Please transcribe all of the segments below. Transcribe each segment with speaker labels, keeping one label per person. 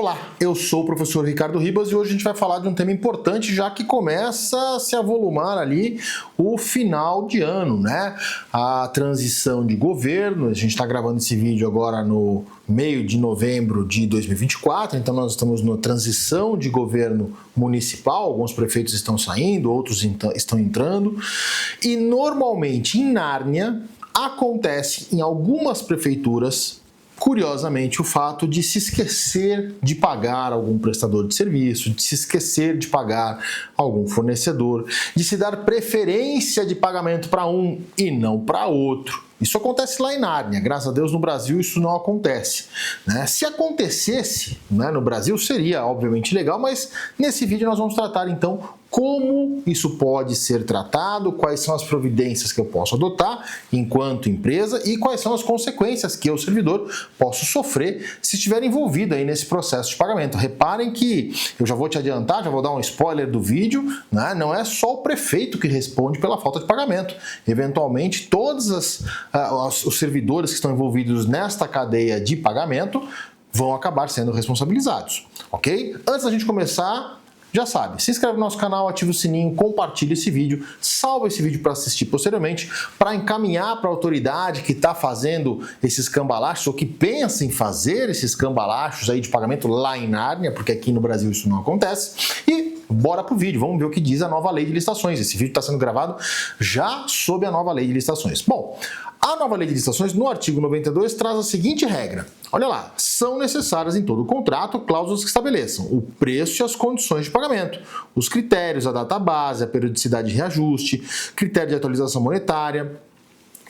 Speaker 1: Olá, eu sou o professor Ricardo Ribas e hoje a gente vai falar de um tema importante, já que começa a se avolumar ali o final de ano, né? A transição de governo, a gente está gravando esse vídeo agora no meio de novembro de 2024, então nós estamos na transição de governo municipal, alguns prefeitos estão saindo, outros estão entrando, e normalmente em Nárnia acontece em algumas prefeituras, curiosamente, o fato de se esquecer de pagar algum prestador de serviço, de se esquecer de pagar algum fornecedor, de se dar preferência de pagamento para um e não para outro. Isso acontece lá em Nárnia, graças a Deus no Brasil isso não acontece, né? Se acontecesse, né, no Brasil seria obviamente legal, mas nesse vídeo nós vamos tratar então como isso pode ser tratado, quais são as providências que eu posso adotar enquanto empresa e quais são as consequências que eu, servidor, posso sofrer se estiver envolvido aí nesse processo de pagamento. Reparem que eu já vou te adiantar, já vou dar um spoiler do vídeo, né? Não é só o prefeito que responde pela falta de pagamento. Eventualmente, todos os servidores que estão envolvidos nesta cadeia de pagamento vão acabar sendo responsabilizados, ok? Antes da gente começar, já sabe, se inscreve no nosso canal, ativa o sininho, compartilha esse vídeo, salva esse vídeo para assistir posteriormente, para encaminhar para a autoridade que está fazendo esses cambalachos, ou que pensa em fazer esses cambalachos aí de pagamento lá em Nárnia, porque aqui no Brasil isso não acontece. E bora pro vídeo, vamos ver o que diz a nova lei de licitações. Esse vídeo está sendo gravado já sob a nova lei de licitações. Bom, a nova lei de licitações, no artigo 92, traz a seguinte regra. Olha lá, são necessárias em todo o contrato cláusulas que estabeleçam o preço e as condições de pagamento, os critérios, a data base, a periodicidade de reajuste, critério de atualização monetária,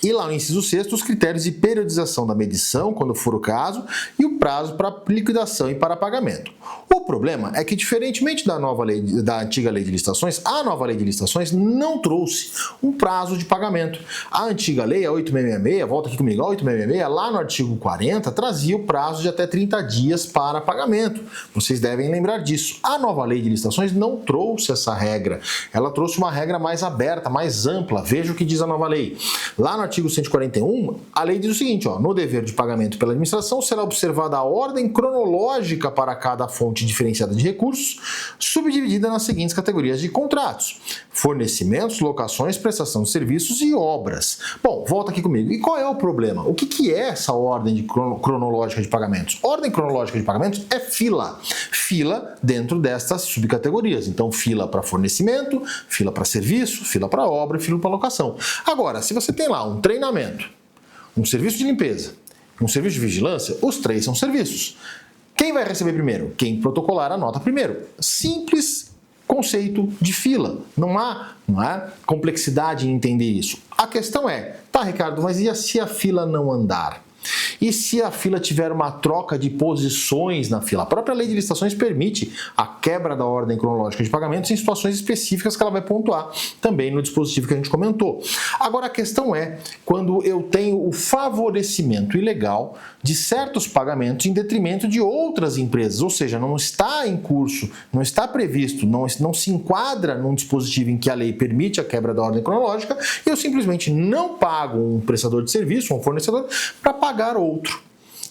Speaker 1: e lá no inciso 6º, os critérios de periodização da medição, quando for o caso, e o prazo para liquidação e para pagamento. O problema é que, diferentemente da antiga lei de licitações, a nova lei de licitações não trouxe um prazo de pagamento. A antiga lei, a 8666, volta aqui comigo, a 8666, lá no artigo 40, trazia o prazo de até 30 dias para pagamento. Vocês devem lembrar disso. A nova lei de licitações não trouxe essa regra. Ela trouxe uma regra mais aberta, mais ampla. Veja o que diz a nova lei. Lá no artigo 141, a lei diz o seguinte, ó, no dever de pagamento pela administração será observada a ordem cronológica para cada fonte diferenciada de recursos, subdividida nas seguintes categorias de contratos: fornecimentos, locações, prestação de serviços e obras. Bom, volta aqui comigo. E qual é o problema? O que é essa ordem cronológica de pagamentos? Ordem cronológica de pagamentos é fila. Fila dentro destas subcategorias. Então, fila para fornecimento, fila para serviço, fila para obra e fila para locação. Agora, se você tem lá um treinamento, um serviço de limpeza, um serviço de vigilância, os três são serviços. Quem vai receber primeiro? Quem protocolar a nota primeiro. Simples conceito de fila. Não há complexidade em entender isso. A questão é, tá, Ricardo, mas e se a fila não andar? E se a fila tiver uma troca de posições na fila? A própria lei de licitações permite a quebra da ordem cronológica de pagamentos em situações específicas que ela vai pontuar também no dispositivo que a gente comentou. Agora a questão é quando eu tenho o favorecimento ilegal de certos pagamentos em detrimento de outras empresas, ou seja, não está em curso, não está previsto, não se enquadra num dispositivo em que a lei permite a quebra da ordem cronológica, e eu simplesmente não pago um prestador de serviço, um fornecedor, para pagar outro.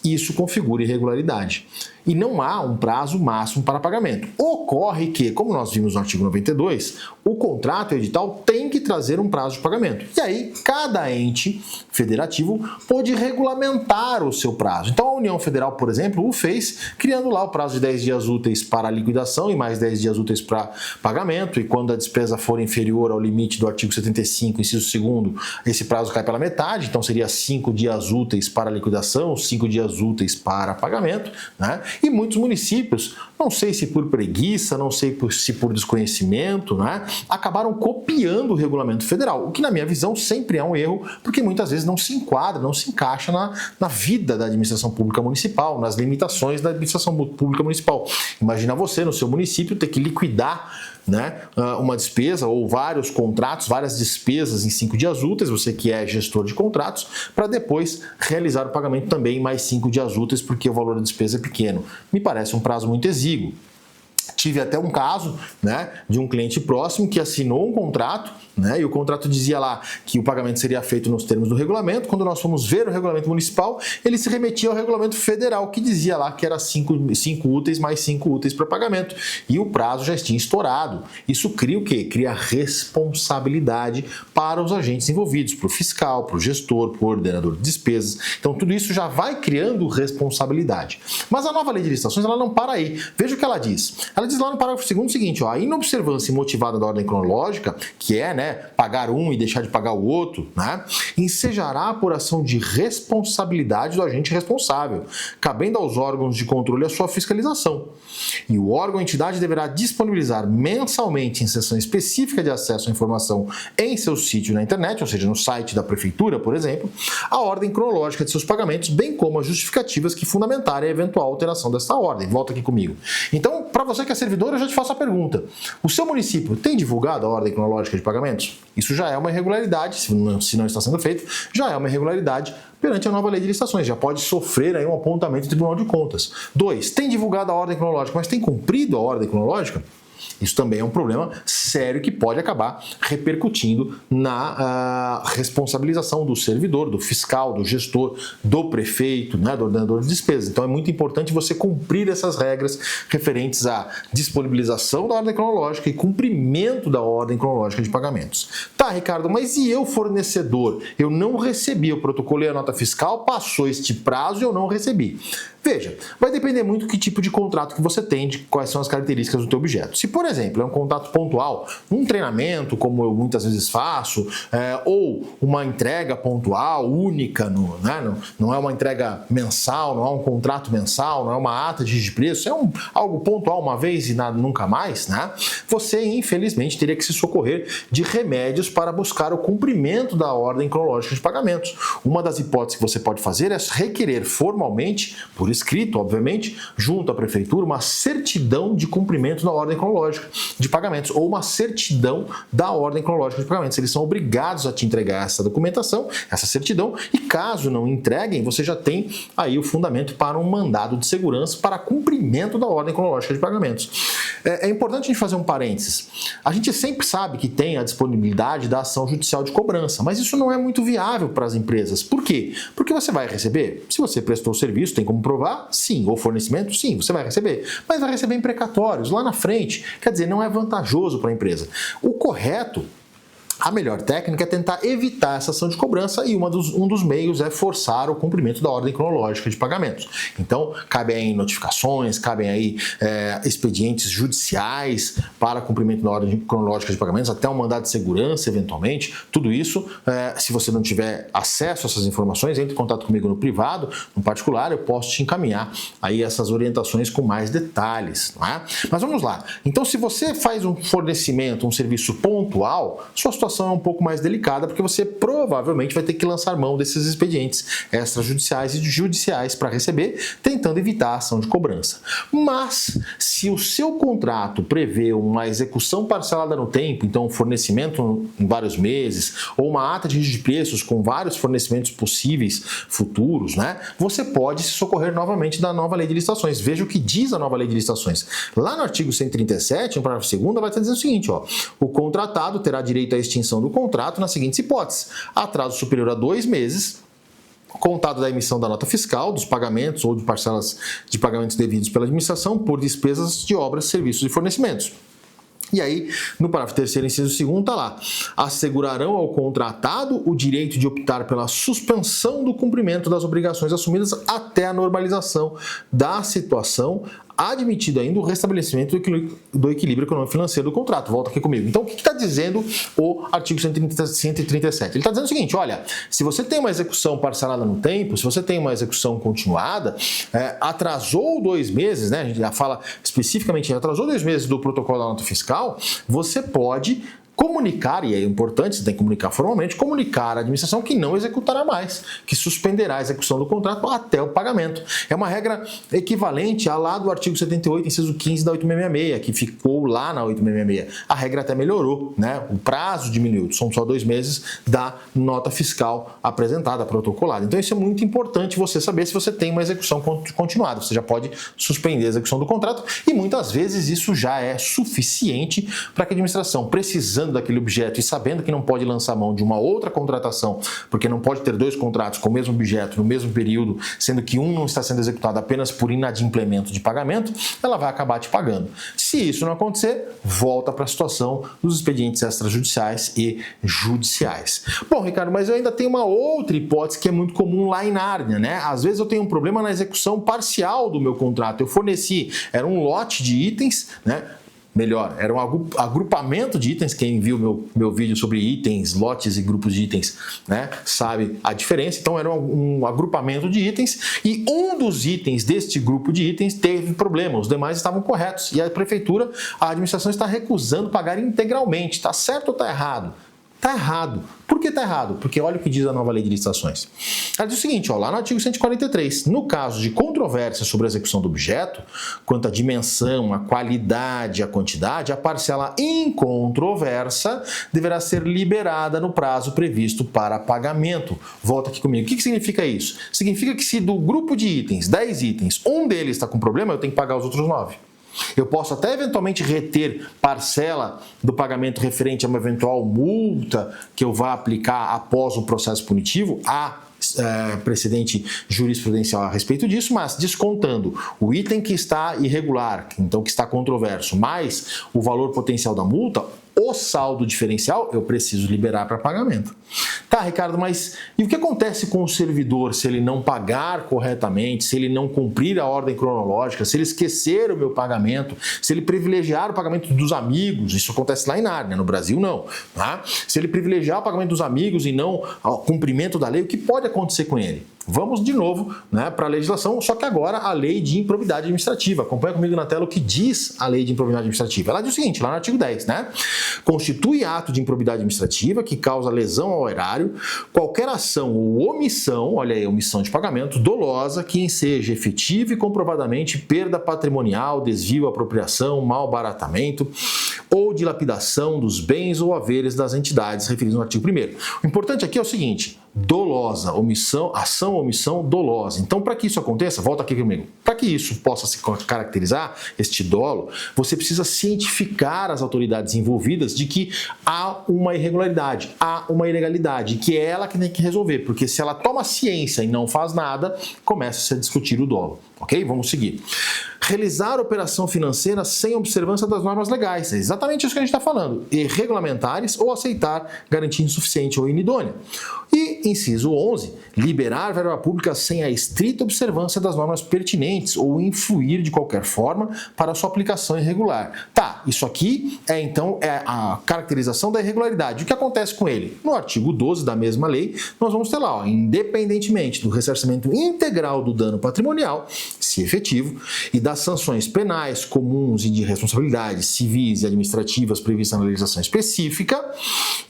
Speaker 1: Isso configura irregularidade. E não há um prazo máximo para pagamento. Ocorre que, como nós vimos no artigo 92, o contrato e o edital tem que trazer um prazo de pagamento. E aí, cada ente federativo pode regulamentar o seu prazo. Então, a União Federal, por exemplo, o fez, criando lá o prazo de 10 dias úteis para liquidação e mais 10 dias úteis para pagamento. E quando a despesa for inferior ao limite do artigo 75, inciso 2º, esse prazo cai pela metade. Então, seria 5 dias úteis para liquidação, 5 dias úteis para pagamento, né? E muitos municípios, não sei se por preguiça, não sei se por desconhecimento, né, acabaram copiando o regulamento federal, o que na minha visão sempre é um erro, porque muitas vezes não se enquadra, não se encaixa na vida da administração pública municipal, nas limitações da administração pública municipal. Imagina você no seu município ter que liquidar, né, uma despesa ou vários contratos, várias despesas em 5 dias úteis, você que é gestor de contratos, para depois realizar o pagamento também em mais 5 dias úteis, porque o valor da despesa é pequeno. Me parece um prazo muito exíguo. Tive até um caso, né, de um cliente próximo que assinou um contrato, né, e o contrato dizia lá que o pagamento seria feito nos termos do regulamento. Quando nós fomos ver o regulamento municipal, ele se remetia ao regulamento federal, que dizia lá que era 5 úteis mais 5 úteis para pagamento. E o prazo já tinha estourado. Isso cria o quê? Cria responsabilidade para os agentes envolvidos, para o fiscal, para o gestor, para o ordenador de despesas. Então, tudo isso já vai criando responsabilidade. Mas a nova lei de licitações, ela não para aí. Veja o que ela diz. Ela diz lá no parágrafo 2º o seguinte, ó, a inobservância imotivada da ordem cronológica, que é, né, pagar um e deixar de pagar o outro, né, ensejará a apuração de responsabilidade do agente responsável, cabendo aos órgãos de controle a sua fiscalização. E o órgão ou entidade deverá disponibilizar mensalmente em sessão específica de acesso à informação em seu sítio na internet, ou seja, no site da prefeitura, por exemplo, a ordem cronológica de seus pagamentos, bem como as justificativas que fundamentarem a eventual alteração desta ordem. Volta aqui comigo. Então, para você que é servidor, eu já te faço a pergunta. O seu município tem divulgado a ordem cronológica de pagamentos? Isso já é uma irregularidade, se não está sendo feito, já é uma irregularidade perante a nova lei de licitações. Já pode sofrer aí um apontamento do Tribunal de Contas. 2. Tem divulgado a ordem cronológica, mas tem cumprido a ordem cronológica? Isso também é um problema sério que pode acabar repercutindo na responsabilização do servidor, do fiscal, do gestor, do prefeito, né, do ordenador de despesas. Então é muito importante você cumprir essas regras referentes à disponibilização da ordem cronológica e cumprimento da ordem cronológica de pagamentos. Tá, Ricardo, mas e eu, fornecedor? Eu não recebi, eu protocolei a nota fiscal, passou este prazo e eu não recebi. Veja, vai depender muito do que tipo de contrato que você tem, de quais são as características do teu objeto. Se, por exemplo, é um contrato pontual, um treinamento, como eu muitas vezes faço, ou uma entrega pontual, única, não é uma entrega mensal, não é um contrato mensal, não é uma ata de preço, é algo pontual uma vez e nunca mais, né? Você, infelizmente, teria que se socorrer de remédios para buscar o cumprimento da ordem cronológica de pagamentos. Uma das hipóteses que você pode fazer é requerer formalmente, por escrito, obviamente, junto à prefeitura, uma certidão de cumprimento da ordem cronológica de pagamentos ou uma certidão da ordem cronológica de pagamentos. Eles são obrigados a te entregar essa documentação, essa certidão, e caso não entreguem, você já tem aí o fundamento para um mandado de segurança para cumprimento da ordem cronológica de pagamentos. É importante a gente fazer um parênteses. A gente sempre sabe que tem a disponibilidade da ação judicial de cobrança, mas isso não é muito viável para as empresas. Por quê? Porque você vai receber, se você prestou o serviço, tem como provar? Sim. Ou fornecimento? Sim, você vai receber. Mas vai receber em precatórios lá na frente. Quer dizer, não é vantajoso para a empresa. O correto, a melhor técnica é tentar evitar essa ação de cobrança e um dos meios é forçar o cumprimento da ordem cronológica de pagamentos. Então, cabem aí notificações, cabem aí expedientes judiciais para cumprimento da ordem cronológica de pagamentos, até um mandado de segurança, eventualmente. Tudo isso, se você não tiver acesso a essas informações, entre em contato comigo no privado, no particular, eu posso te encaminhar aí essas orientações com mais detalhes, não é? Mas vamos lá. Então, se você faz um fornecimento, um serviço pontual, sua situação é um pouco mais delicada, porque você provavelmente vai ter que lançar mão desses expedientes extrajudiciais e judiciais para receber, tentando evitar a ação de cobrança. Mas, se o seu contrato prevê uma execução parcelada no tempo, então um fornecimento em vários meses, ou uma ata de preços com vários fornecimentos possíveis futuros, né, você pode se socorrer novamente da nova lei de licitações. Veja o que diz a nova lei de licitações. Lá no artigo 137, no parágrafo 2º, vai estar dizendo o seguinte, ó, o contratado terá direito à extinção do contrato nas seguintes hipóteses: atraso superior a 2 meses, contado da emissão da nota fiscal, dos pagamentos ou de parcelas de pagamentos devidos pela administração por despesas de obras, serviços e fornecimentos. E aí, no parágrafo 3º, inciso 2º, está lá: assegurarão ao contratado o direito de optar pela suspensão do cumprimento das obrigações assumidas até a normalização da situação, admitido ainda o restabelecimento do equilíbrio econômico-financeiro do contrato. Volta aqui comigo. Então, o que está dizendo o artigo 137? Ele está dizendo o seguinte, olha, se você tem uma execução parcelada no tempo, se você tem uma execução continuada, atrasou 2 meses, né? A gente já fala especificamente, atrasou 2 meses do protocolo da nota fiscal, você pode comunicar, e é importante, você tem que comunicar formalmente, comunicar à administração que não executará mais, que suspenderá a execução do contrato até o pagamento. É uma regra equivalente à lá do artigo 78, inciso 15 da 8666, que ficou lá na 8666. A regra até melhorou, né? O prazo diminuiu, são só 2 meses da nota fiscal apresentada, protocolada. Então isso é muito importante você saber se você tem uma execução continuada. Você já pode suspender a execução do contrato e muitas vezes isso já é suficiente para que a administração, precisando daquele objeto e sabendo que não pode lançar mão de uma outra contratação, porque não pode ter 2 contratos com o mesmo objeto no mesmo período, sendo que um não está sendo executado apenas por inadimplemento de pagamento, ela vai acabar te pagando. Se isso não acontecer, volta para a situação dos expedientes extrajudiciais e judiciais. Bom, Ricardo, mas eu ainda tenho uma outra hipótese que é muito comum lá em Nárnia, né? Às vezes eu tenho um problema na execução parcial do meu contrato. Eu forneci, era um lote de itens, né? Melhor, era um agrupamento de itens. Quem viu meu vídeo sobre itens, lotes e grupos de itens, né, sabe a diferença. Então era um agrupamento de itens e um dos itens deste grupo de itens teve problema, os demais estavam corretos. E a prefeitura, a administração está recusando pagar integralmente. Está certo ou está errado? Está errado. Por que está errado? Porque olha o que diz a nova lei de licitações. Ela diz o seguinte, ó, lá no artigo 143, no caso de controvérsia sobre a execução do objeto, quanto à dimensão, a qualidade, a quantidade, a parcela incontroversa deverá ser liberada no prazo previsto para pagamento. Volta aqui comigo. O que significa isso? Significa que se do grupo de itens, 10 itens, um deles está com problema, eu tenho que pagar os outros 9. Eu posso até eventualmente reter parcela do pagamento referente a uma eventual multa que eu vá aplicar após o processo punitivo. Há precedente jurisprudencial a respeito disso, mas descontando o item que está irregular, então que está controverso, mais o valor potencial da multa, o saldo diferencial eu preciso liberar para pagamento. Tá, Ricardo, mas e o que acontece com o servidor se ele não pagar corretamente, se ele não cumprir a ordem cronológica, se ele esquecer o meu pagamento, se ele privilegiar o pagamento dos amigos? Isso acontece lá em Nárnia, no Brasil não. Tá? Se ele privilegiar o pagamento dos amigos e não o cumprimento da lei, o que pode acontecer com ele? Vamos de novo, né, para a legislação, só que agora a lei de improbidade administrativa. Acompanha comigo na tela o que diz a lei de improbidade administrativa. Ela diz o seguinte, lá no artigo 10, né? Constitui ato de improbidade administrativa que causa lesão ao erário, qualquer ação ou omissão, olha aí, omissão de pagamento, dolosa, que enseja efetiva e comprovadamente perda patrimonial, desvio, apropriação, malbaratamento ou dilapidação dos bens ou haveres das entidades referidos no artigo 1º. O importante aqui é o seguinte, dolosa, omissão, ação ou omissão dolosa. Então, para que isso aconteça, volta aqui comigo, para que isso possa se caracterizar, este dolo, você precisa cientificar as autoridades envolvidas de que há uma irregularidade, há uma ilegalidade, que é ela que tem que resolver, porque se ela toma ciência e não faz nada, começa a discutir o dolo. Ok? Vamos seguir. Realizar operação financeira sem observância das normas legais. É exatamente isso que a gente está falando. Irregulamentares ou aceitar garantia insuficiente ou inidônea. E, inciso 11, liberar verba pública sem a estrita observância das normas pertinentes ou influir de qualquer forma para sua aplicação irregular. Tá, isso aqui é a caracterização da irregularidade. O que acontece com ele? No artigo 12 da mesma lei, nós vamos ter lá, ó, independentemente do ressarcimento integral do dano patrimonial, se efetivo, e das sanções penais, comuns e de responsabilidades civis e administrativas previstas na legislação específica,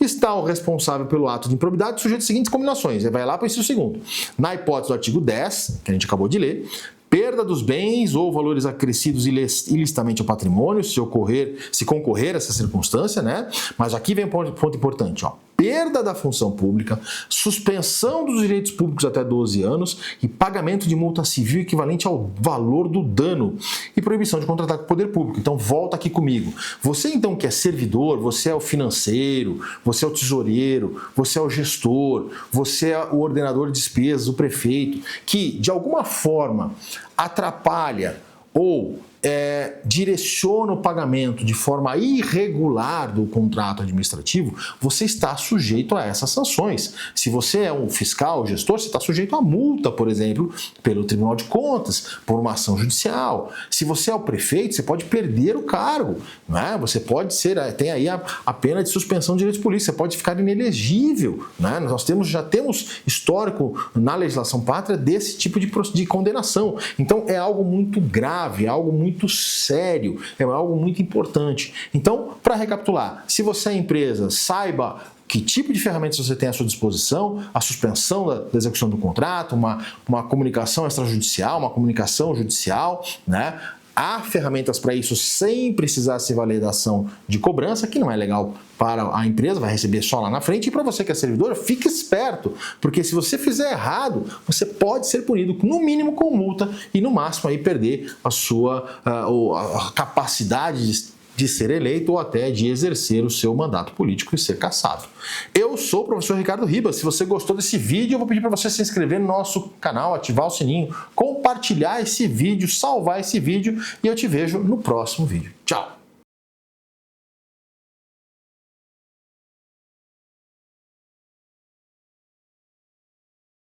Speaker 1: está o responsável pelo ato de improbidade sujeito às seguintes combinações. Ele vai lá para o inciso 2º. Na hipótese do artigo 10, que a gente acabou de ler, perda dos bens ou valores acrescidos ilicitamente ao patrimônio, se concorrer a essa circunstância, né? Mas aqui vem um ponto importante, ó. Perda da função pública, suspensão dos direitos públicos até 12 anos e pagamento de multa civil equivalente ao valor do dano e proibição de contratar com o poder público. Então volta aqui comigo. Você então que é servidor, você é o financeiro, você é o tesoureiro, você é o gestor, você é o ordenador de despesas, o prefeito, que de alguma forma atrapalha ou direciona o pagamento de forma irregular do contrato administrativo, você está sujeito a essas sanções. Se você é um fiscal, gestor, você está sujeito a multa, por exemplo, pelo Tribunal de Contas, por uma ação judicial. Se você é o prefeito, você pode perder o cargo, né? Você pode tem aí a pena de suspensão de direitos políticos, você pode ficar inelegível, né? Nós já temos histórico na legislação pátria desse tipo de condenação. Então é algo muito grave, é algo muito muito sério, é algo muito importante. Então, para recapitular, se você é empresa, saiba que tipo de ferramentas você tem à sua disposição, a suspensão da execução do contrato, uma comunicação extrajudicial, uma comunicação judicial, né? Há ferramentas para isso sem precisar se valer da ação de cobrança, que não é legal para a empresa, vai receber só lá na frente. E para você que é servidor, fique esperto, porque se você fizer errado, você pode ser punido no mínimo com multa e no máximo aí perder a sua a capacidade de ser eleito ou até de exercer o seu mandato político e ser cassado. Eu sou o professor Ricardo Ribas. Se você gostou desse vídeo, eu vou pedir para você se inscrever no nosso canal, ativar o sininho, compartilhar esse vídeo, salvar esse vídeo e eu te vejo no próximo vídeo. Tchau!